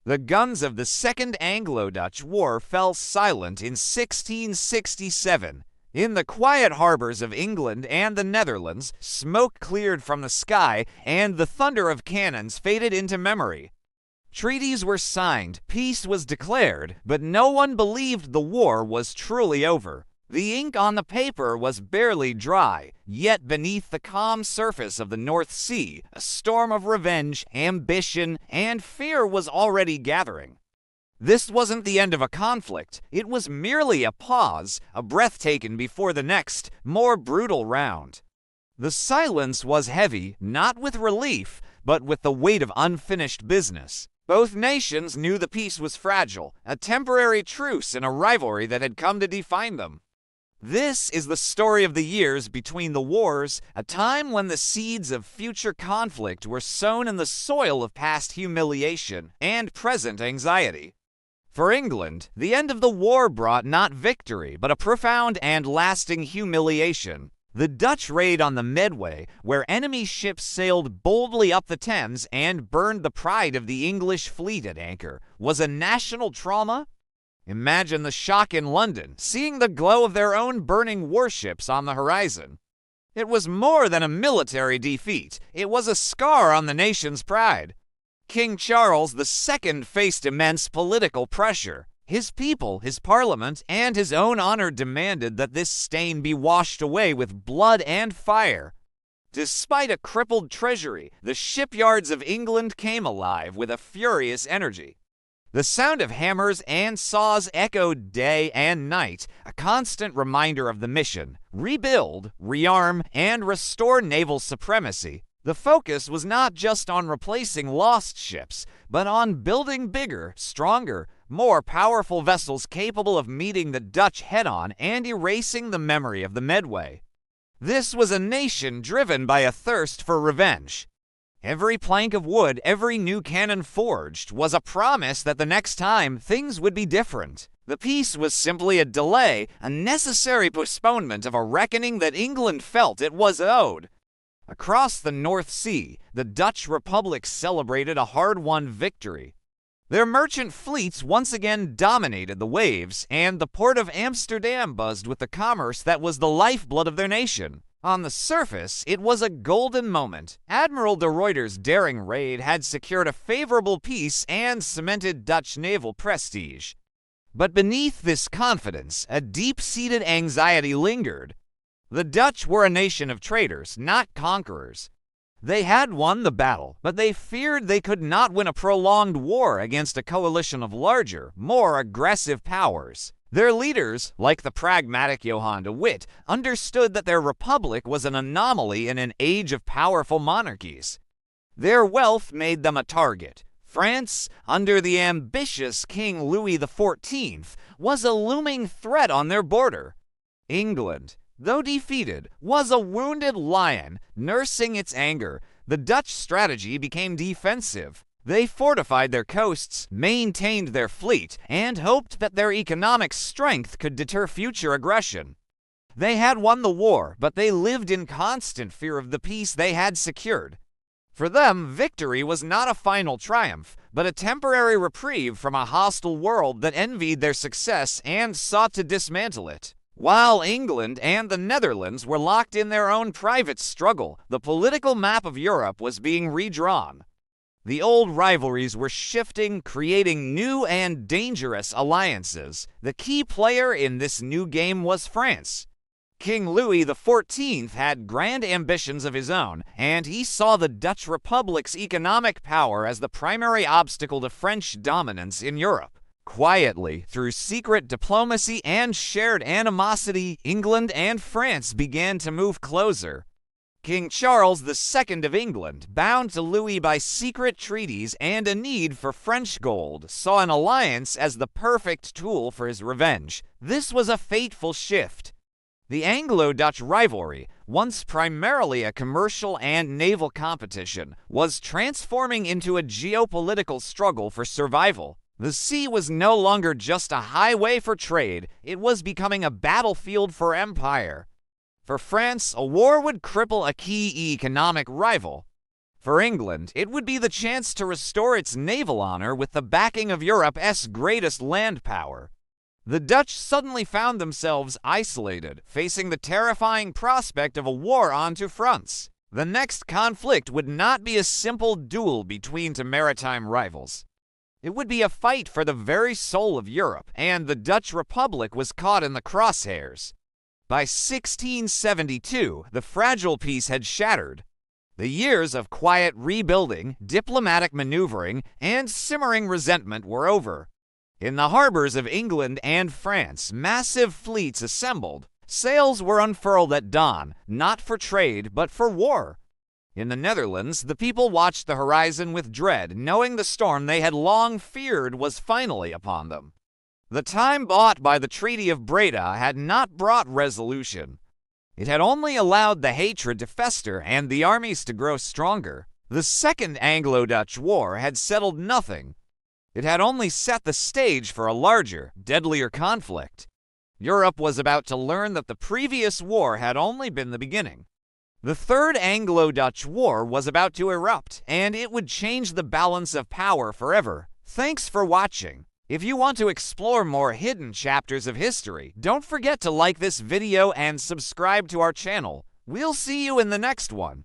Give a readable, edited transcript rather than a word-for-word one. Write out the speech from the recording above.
The guns of the Second Anglo-Dutch War fell silent in 1667. In the quiet harbors of England and the Netherlands, smoke cleared from the sky, and the thunder of cannons faded into memory. Treaties were signed, peace was declared, but no one believed the war was truly over. The ink on the paper was barely dry, yet beneath the calm surface of the North Sea, a storm of revenge, ambition, and fear was already gathering. This wasn't the end of a conflict. It was merely a pause, a breath taken before the next, more brutal round. The silence was heavy, not with relief, but with the weight of unfinished business. Both nations knew the peace was fragile, a temporary truce in a rivalry that had come to define them. This is the story of the years between the wars, a time when the seeds of future conflict were sown in the soil of past humiliation and present anxiety. For England, the end of the war brought not victory, but a profound and lasting humiliation. The Dutch raid on the Medway, where enemy ships sailed boldly up the Thames and burned the pride of the English fleet at anchor, was a national trauma. Imagine the shock in London, seeing the glow of their own burning warships on the horizon. It was more than a military defeat. It was a scar on the nation's pride. King Charles II faced immense political pressure. His people, his parliament, and his own honor demanded that this stain be washed away with blood and fire. Despite a crippled treasury, the shipyards of England came alive with a furious energy. The sound of hammers and saws echoed day and night, a constant reminder of the mission: rebuild, rearm, and restore naval supremacy. The focus was not just on replacing lost ships, but on building bigger, stronger, more powerful vessels capable of meeting the Dutch head-on and erasing the memory of the Medway. This was a nation driven by a thirst for revenge. Every plank of wood, every new cannon forged, was a promise that the next time things would be different. The peace was simply a delay, a necessary postponement of a reckoning that England felt it was owed. Across the North Sea, the Dutch Republic celebrated a hard-won victory. Their merchant fleets once again dominated the waves, and the port of Amsterdam buzzed with the commerce that was the lifeblood of their nation. On the surface, it was a golden moment. Admiral de Ruyter's daring raid had secured a favorable peace and cemented Dutch naval prestige. But beneath this confidence, a deep-seated anxiety lingered. The Dutch were a nation of traders, not conquerors. They had won the battle, but they feared they could not win a prolonged war against a coalition of larger, more aggressive powers. Their leaders, like the pragmatic Johan de Witt, understood that their republic was an anomaly in an age of powerful monarchies. Their wealth made them a target. France, under the ambitious King Louis XIV, was a looming threat on their border. England, though defeated, was a wounded lion, nursing its anger. The Dutch strategy became defensive. They fortified their coasts, maintained their fleet, and hoped that their economic strength could deter future aggression. They had won the war, but they lived in constant fear of the peace they had secured. For them, victory was not a final triumph, but a temporary reprieve from a hostile world that envied their success and sought to dismantle it. While England and the Netherlands were locked in their own private struggle, the political map of Europe was being redrawn. The old rivalries were shifting, creating new and dangerous alliances. The key player in this new game was France. King Louis XIV had grand ambitions of his own, and he saw the Dutch Republic's economic power as the primary obstacle to French dominance in Europe. Quietly, through secret diplomacy and shared animosity, England and France began to move closer. King Charles II of England, bound to Louis by secret treaties and a need for French gold, saw an alliance as the perfect tool for his revenge. This was a fateful shift. The Anglo-Dutch rivalry, once primarily a commercial and naval competition, was transforming into a geopolitical struggle for survival. The sea was no longer just a highway for trade, it was becoming a battlefield for empire. For France, a war would cripple a key economic rival. For England, it would be the chance to restore its naval honor with the backing of Europe's greatest land power. The Dutch suddenly found themselves isolated, facing the terrifying prospect of a war on two fronts. The next conflict would not be a simple duel between two maritime rivals. It would be a fight for the very soul of Europe, and the Dutch Republic was caught in the crosshairs. By 1672, the fragile peace had shattered. The years of quiet rebuilding, diplomatic maneuvering, and simmering resentment were over. In the harbors of England and France, massive fleets assembled. Sails were unfurled at dawn, not for trade, but for war. In the Netherlands, the people watched the horizon with dread, knowing the storm they had long feared was finally upon them. The time bought by the Treaty of Breda had not brought resolution. It had only allowed the hatred to fester and the armies to grow stronger. The Second Anglo-Dutch War had settled nothing. It had only set the stage for a larger, deadlier conflict. Europe was about to learn that the previous war had only been the beginning. The Third Anglo-Dutch War was about to erupt, and it would change the balance of power forever. Thanks for watching. If you want to explore more hidden chapters of history, don't forget to like this video and subscribe to our channel. We'll see you in the next one.